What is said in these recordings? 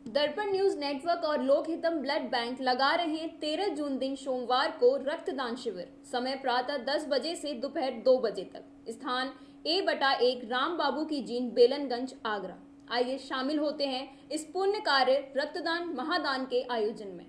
दर्पण news network और लोकहितम blood bank लगा रहे हैं 13 जून दिन सोमवार को रक्तदान शिविर। समय प्रातः 10 बजे से दोपहर 2 बजे तक। स्थान A/1 राम बाबू की जीन, बेलनगंज, आगरा। आइए शामिल होते हैं इस पुण्य कार्य रक्तदान महादान के आयोजन में।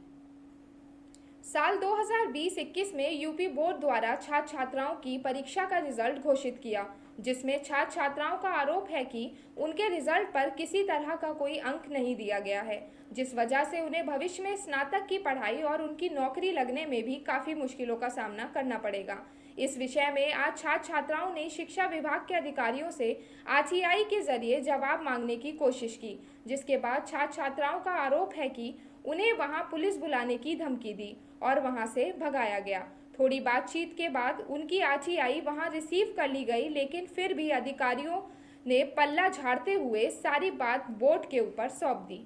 साल 2020-21 में यूपी बोर्ड द्वारा छात्र छात्राओं की परीक्षा का रिजल्ट घोषित किया, जिसमें छात्र छात्राओं का आरोप है कि उनके रिजल्ट पर किसी तरह का कोई अंक नहीं दिया गया है, जिस वजह से उन्हें भविष्य में स्नातक की पढ़ाई और उनकी नौकरी लगने में भी काफ़ी मुश्किलों का सामना करना पड़ेगा। इस विषय में आज छात्र छात्राओं ने शिक्षा विभाग के अधिकारियों से आरटीआई के जरिए जवाब मांगने की कोशिश की, जिसके बाद छात्र छात्राओं का आरोप है कि उन्हें वहां पुलिस बुलाने की धमकी दी और वहां से भगाया गया। थोड़ी बातचीत के बाद उनकी आरटीआई वहां रिसीव कर ली गई, लेकिन फिर भी अधिकारियों ने पल्ला झाड़ते हुए सारी बात बोर्ड के ऊपर सौंप दी।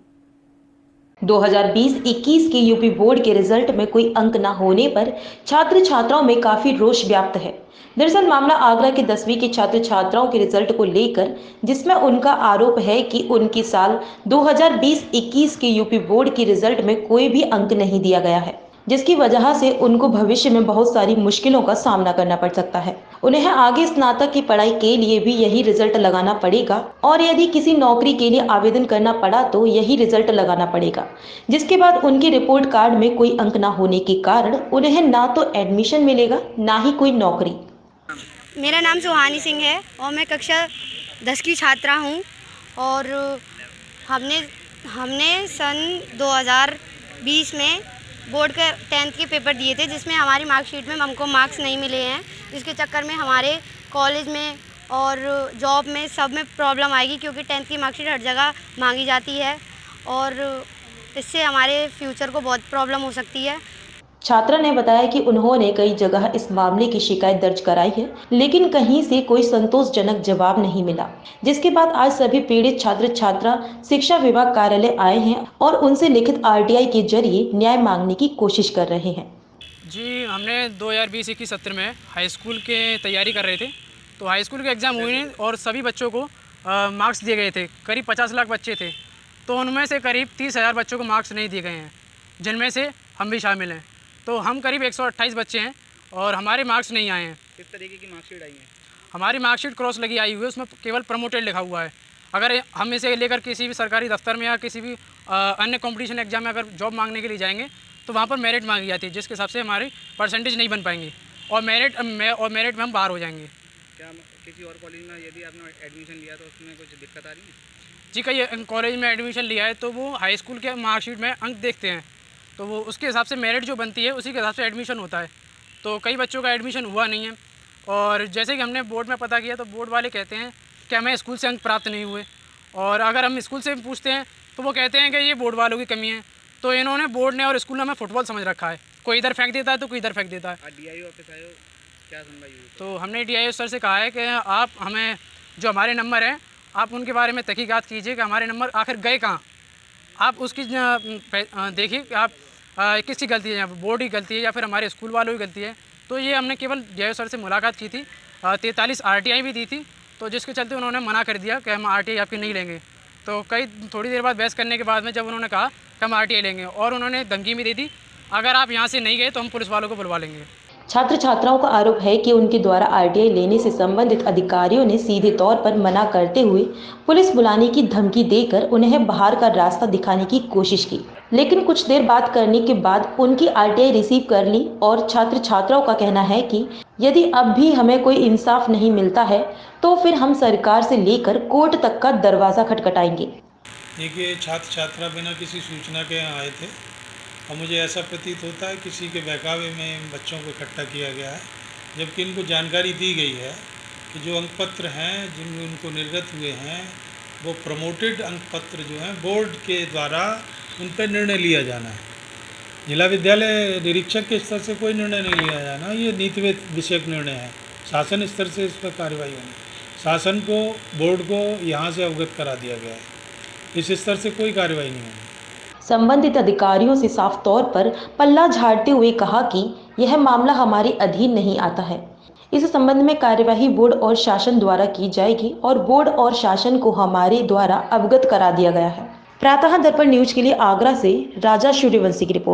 2020-21 के यूपी बोर्ड के रिजल्ट में कोई अंक न होने पर छात्र छात्राओं में काफी रोष व्याप्त है। दरअसल मामला आगरा के 10वीं के छात्र छात्राओं के रिजल्ट को लेकर, जिसमें उनका आरोप है कि उनकी साल 2020-21 के यूपी बोर्ड के रिजल्ट में कोई भी अंक नहीं दिया गया है, जिसकी वजह से उनको भविष्य में बहुत सारी मुश्किलों का सामना करना पड़ सकता है। उन्हें आगे स्नातक की पढ़ाई के लिए भी यही रिजल्ट लगाना पड़ेगा और यदि किसी नौकरी के लिए आवेदन करना पड़ा तो यही रिजल्ट लगाना पड़ेगा, जिसके बाद उनके रिपोर्ट कार्ड में कोई अंक ना होने के कारण उन्हें ना तो एडमिशन मिलेगा ना ही कोई नौकरी। मेरा नाम सुहानी सिंह है और मैं कक्षा 10 की छात्रा हूँ और हमने सन 2020 में बोर्ड के 10th के पेपर दिए थे, जिसमें हमारी मार्कशीट में हमको मार्क्स नहीं मिले हैं, जिसके चक्कर में हमारे कॉलेज में और जॉब में सब में प्रॉब्लम आएगी, क्योंकि 10th की मार्कशीट हर जगह मांगी जाती है और इससे हमारे फ्यूचर को बहुत प्रॉब्लम हो सकती है। छात्रा ने बताया कि उन्होंने कई जगह इस मामले की शिकायत दर्ज कराई है, लेकिन कहीं से कोई संतोषजनक जवाब नहीं मिला, जिसके बाद आज सभी पीड़ित छात्र छात्रा शिक्षा विभाग कार्यालय आए हैं और उनसे लिखित आरटीआई के जरिए न्याय मांगने की कोशिश कर रहे हैं। जी, हमने 2020-21 सत्र में हाई स्कूल के तैयारी कर रहे थे, तो हाई स्कूल के एग्ज़ाम हुए और सभी बच्चों को मार्क्स दिए गए थे। करीब 50 लाख बच्चे थे, तो उनमें से करीब 30,000 बच्चों को मार्क्स नहीं दिए गए हैं, जिनमें से हम भी शामिल हैं। तो हम करीब 128 बच्चे हैं और हमारे मार्क्स नहीं आए हैं। किस तरीके की मार्कशीट आई है? हमारी मार्कशीट क्रॉस लगी आई हुई है, उसमें केवल प्रमोटेड लिखा हुआ है। अगर हम इसे लेकर किसी भी सरकारी दफ्तर में या किसी भी अन्य कंपटीशन एग्जाम में अगर जॉब मांगने के लिए जाएंगे तो वहाँ पर मेरिट मांगी जाती है, जिसके हिसाब से हमारी परसेंटेज नहीं बन पाएंगी और मेरिट में हम बाहर हो जाएंगे। क्या किसी और कॉलेज में यदि आपने एडमिशन लिया तो उसमें कुछ दिक्कत आ रही है? जी, कई कॉलेज में एडमिशन लिया है तो वो हाई स्कूल के मार्कशीट में अंक देखते हैं, तो वो उसके हिसाब से मेरिट जो बनती है उसी के हिसाब से एडमिशन होता है। तो कई बच्चों का एडमिशन हुआ नहीं है और जैसे कि हमने बोर्ड में पता किया तो बोर्ड वाले कहते हैं कि हमें स्कूल से अंक प्राप्त नहीं हुए, और अगर हम स्कूल से पूछते हैं तो वो कहते हैं कि ये बोर्ड वालों की कमी है। तो इन्होंने बोर्ड ने और स्कूल ने हमें फुटबॉल समझ रखा है, कोई इधर फेंक देता है तो कोई इधर फेंक देता है। डीआईओ ऑफिस आए हो, क्या सुनवाई हुई? तो हमने डीआईओ सर से कहा है कि आप हमें जो हमारे नंबर हैं आप उनके बारे में तहकीकात कीजिए कि हमारे नंबर आखिर गए कहाँ। आप उसकी देखिए कि आप किसकी गलती है, बोर्ड की गलती है या फिर हमारे स्कूल वालों की गलती है। तो ये हमने केवल डीआईओ सर से मुलाकात की थी, 43 आरटीआई भी दी थी, तो जिसके चलते उन्होंने मना कर दिया कि हम आरटीआई आपकी नहीं लेंगे। तो थोड़ी देर बाद बहस करने के बाद में जब उन्होंने कहा कि हम आरटीआई लेंगे और उन्होंने धमकी भी दे दी, अगर आप यहाँ से नहीं गए तो हम पुलिस वालों को बुलवा लेंगे। छात्र छात्राओं का आरोप है कि उनके द्वारा आरटीआई लेने से संबंधित अधिकारियों ने सीधे तौर पर मना करते हुए पुलिस बुलाने की धमकी देकर उन्हें बाहर का रास्ता दिखाने की कोशिश की, लेकिन कुछ देर बात करने के बाद उनकी आरटीआई रिसीव कर ली और छात्र छात्राओं का कहना है कि यदि अब भी हमें कोई इंसाफ नहीं मिलता है तो फिर हम सरकार से लेकर कोर्ट तक का दरवाजा खटखटाएंगे। देखिए, छात्र छात्रा बिना किसी सूचना के यहाँ आए थे और मुझे ऐसा प्रतीत होता है किसी के बहकावे में बच्चों को इकट्ठा किया गया है, जबकि इनको जानकारी दी गई है कि जो अंकपत्र हैं जिनमें उनको निर्गत हुए हैं वो प्रमोटेड अंकपत्र जो हैं बोर्ड के द्वारा उन पर निर्णय लिया जाना है। जिला विद्यालय निरीक्षक के स्तर से कोई निर्णय नहीं लिया जाना, ये नीति विषयक निर्णय है। शासन स्तर से इस पर कार्रवाई होनी, शासन को बोर्ड को यहाँ से अवगत करा दिया गया है, इस स्तर से कोई कार्रवाई नहीं होनी। संबंधित अधिकारियों से साफ तौर पर पल्ला झाड़ते हुए कहा कि यह मामला हमारे अधीन नहीं आता है। इस संबंध में कार्यवाही बोर्ड और शासन द्वारा की जाएगी और बोर्ड और शासन को हमारे द्वारा अवगत करा दिया गया है। प्रातः दर्पण न्यूज के लिए आगरा से राजा सूर्यवंशी की रिपोर्ट।